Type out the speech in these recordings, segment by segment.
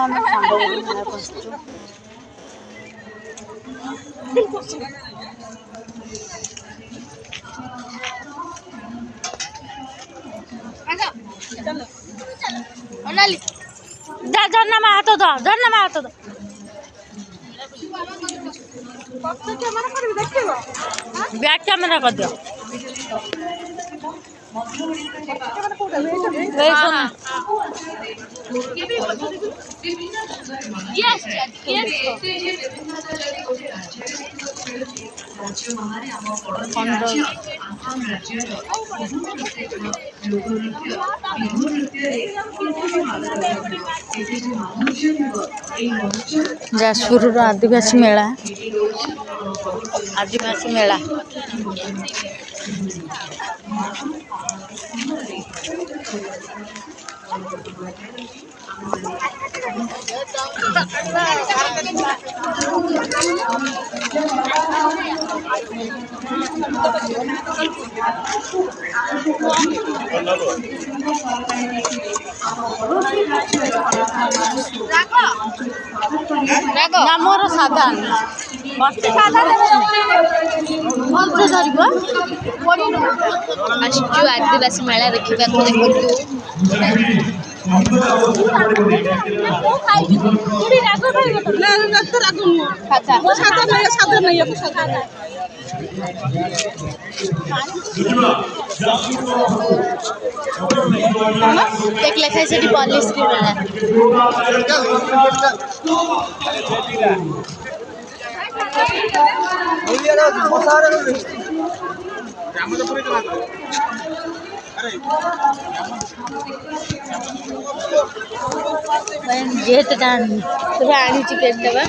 ଆମେ ସାଙ୍ଗ ମେଳାକୁ ଆସିଛୁ। ঝর্ণা মা হাত দ ঝর্ণা মা হাত দ ব্যাক ক্যামেরা করদিও ଯାଜପୁରର ଆଦିବାସୀ ମେଳା ମୋର ସାଧା ମତେ ସାଧା ଭଲସେ ଧରିବ ଆସିଛୁ ଆଦିବାସୀ ମେଳା ଦେଖିବାକୁ। ଦେଖନ୍ତୁ देख लिखा है पॉलिश की मेला जेहेतु तुम आनी केक देवा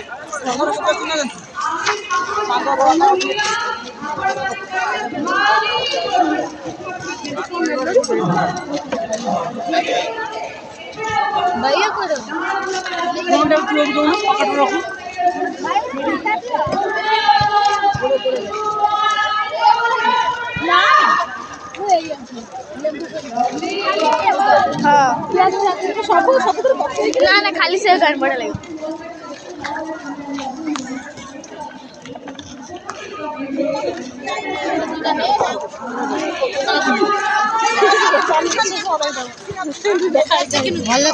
भैया करो ना खाली से गाड़ी बढ़ा लगे भल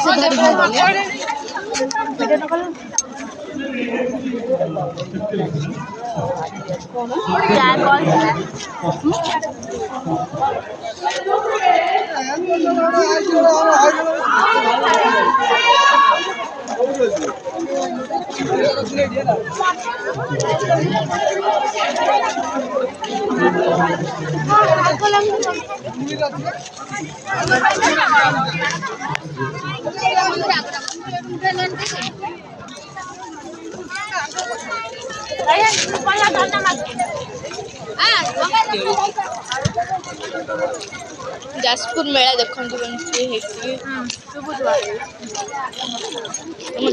जाजपुर मेला देखो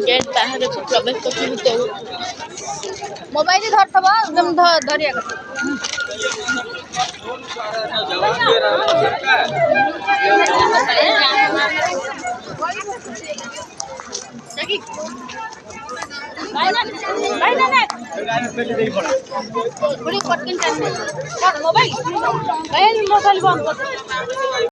गेट बाहर प्रवेश कर मोबाइल धरथब एकदम धरिया मोबाइल बंद कर